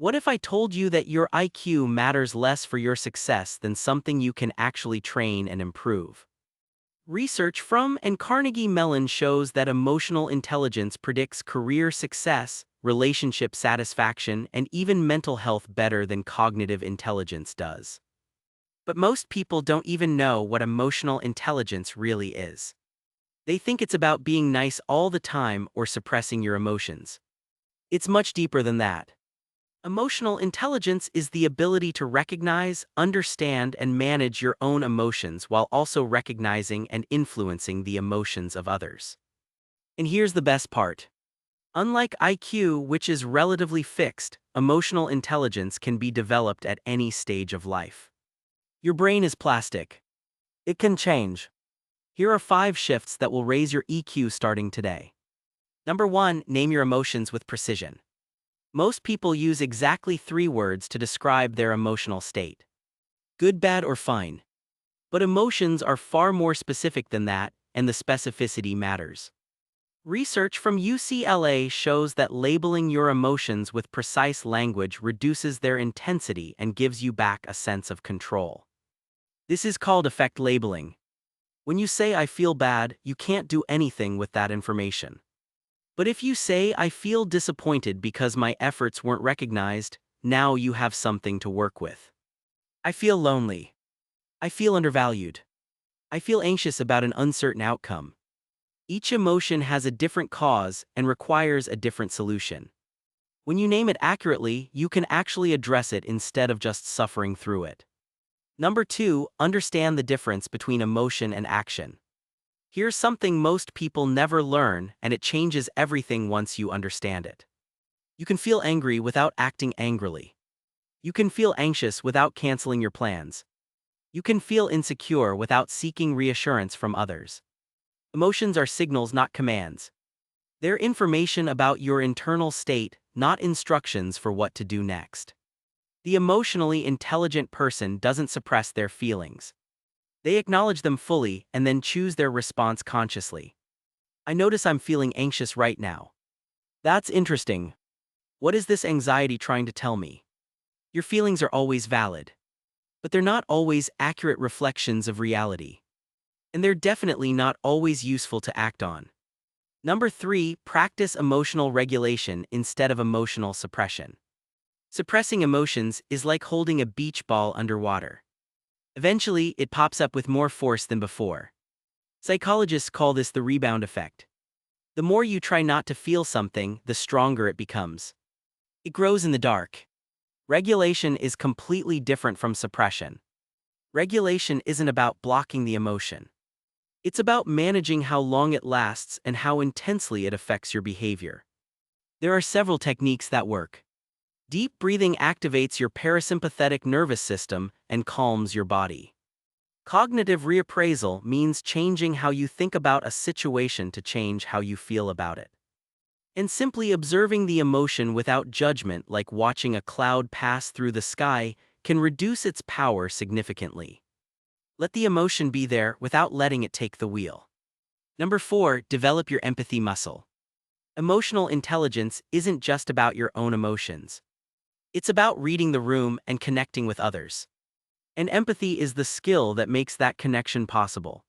What if I told you that your IQ matters less for your success than something you can actually train and improve? Research from and Carnegie Mellon shows that emotional intelligence predicts career success, relationship satisfaction, and even mental health better than cognitive intelligence does. But most people don't even know what emotional intelligence really is. They think it's about being nice all the time or suppressing your emotions. It's much deeper than that. Emotional intelligence is the ability to recognize, understand, and manage your own emotions while also recognizing and influencing the emotions of others. And here's the best part. Unlike IQ, which is relatively fixed, emotional intelligence can be developed at any stage of life. Your brain is plastic. It can change. Here are 5 shifts that will raise your EQ starting today. Number 1, name your emotions with precision. Most people use exactly 3 words to describe their emotional state. Good, bad, or fine. But emotions are far more specific than that, and the specificity matters. Research from UCLA shows that labeling your emotions with precise language reduces their intensity and gives you back a sense of control. This is called effect labeling. When you say "I feel bad," you can't do anything with that information. But if you say "I feel disappointed because my efforts weren't recognized," now you have something to work with. I feel lonely. I feel undervalued. I feel anxious about an uncertain outcome. Each emotion has a different cause and requires a different solution. When you name it accurately, you can actually address it instead of just suffering through it. Number 2, understand the difference between emotion and action. Here's something most people never learn, and it changes everything once you understand it. You can feel angry without acting angrily. You can feel anxious without canceling your plans. You can feel insecure without seeking reassurance from others. Emotions are signals, not commands. They're information about your internal state, not instructions for what to do next. The emotionally intelligent person doesn't suppress their feelings. They acknowledge them fully and then choose their response consciously. I notice I'm feeling anxious right now. That's interesting. What is this anxiety trying to tell me? Your feelings are always valid. But they're not always accurate reflections of reality. And they're definitely not always useful to act on. Number 3, practice emotional regulation instead of emotional suppression. Suppressing emotions is like holding a beach ball underwater. Eventually, it pops up with more force than before. Psychologists call this the rebound effect. The more you try not to feel something, the stronger it becomes. It grows in the dark. Regulation is completely different from suppression. Regulation isn't about blocking the emotion. It's about managing how long it lasts and how intensely it affects your behavior. There are several techniques that work. Deep breathing activates your parasympathetic nervous system and calms your body. Cognitive reappraisal means changing how you think about a situation to change how you feel about it. And simply observing the emotion without judgment, like watching a cloud pass through the sky, can reduce its power significantly. Let the emotion be there without letting it take the wheel. Number 4, develop your empathy muscle. Emotional intelligence isn't just about your own emotions. It's about reading the room and connecting with others. And empathy is the skill that makes that connection possible.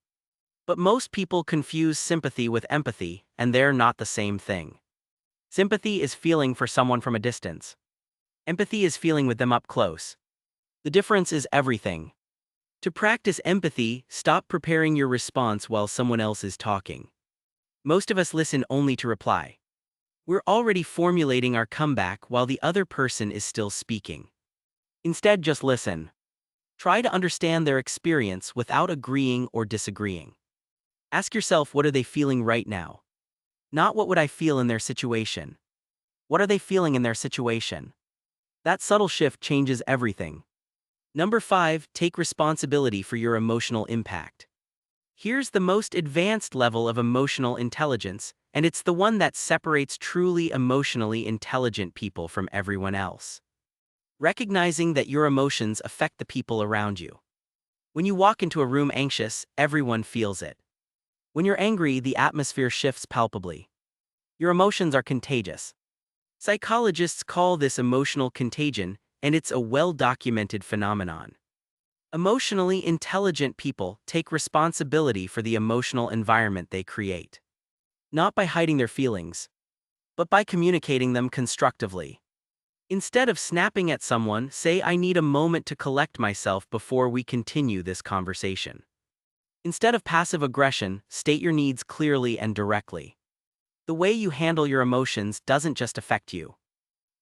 But most people confuse sympathy with empathy, and they're not the same thing. Sympathy is feeling for someone from a distance. Empathy is feeling with them up close. The difference is everything. To practice empathy, stop preparing your response while someone else is talking. Most of us listen only to reply. We're already formulating our comeback while the other person is still speaking. Instead, just listen. Try to understand their experience without agreeing or disagreeing. Ask yourself, what are they feeling right now? Not what would I feel in their situation. What are they feeling in their situation? That subtle shift changes everything. Number 5, take responsibility for your emotional impact. Here's the most advanced level of emotional intelligence, and it's the one that separates truly emotionally intelligent people from everyone else. Recognizing that your emotions affect the people around you. When you walk into a room anxious, everyone feels it. When you're angry, the atmosphere shifts palpably. Your emotions are contagious. Psychologists call this emotional contagion, and it's a well-documented phenomenon. Emotionally intelligent people take responsibility for the emotional environment they create. Not by hiding their feelings, but by communicating them constructively. Instead of snapping at someone, say, "I need a moment to collect myself before we continue this conversation." Instead of passive aggression, state your needs clearly and directly. The way you handle your emotions doesn't just affect you.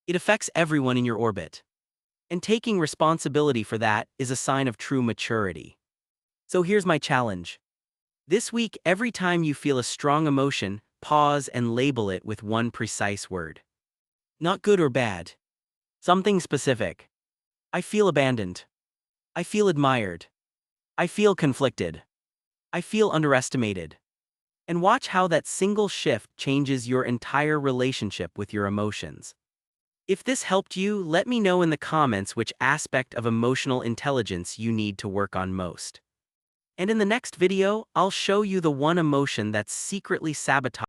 It affects everyone in your orbit. And taking responsibility for that is a sign of true maturity. So here's my challenge. This week, every time you feel a strong emotion, pause and label it with one precise word. Not good or bad. Something specific. I feel abandoned. I feel admired. I feel conflicted. I feel underestimated. And watch how that single shift changes your entire relationship with your emotions. If this helped you, let me know in the comments which aspect of emotional intelligence you need to work on most. And in the next video, I'll show you the one emotion that's secretly sabotaging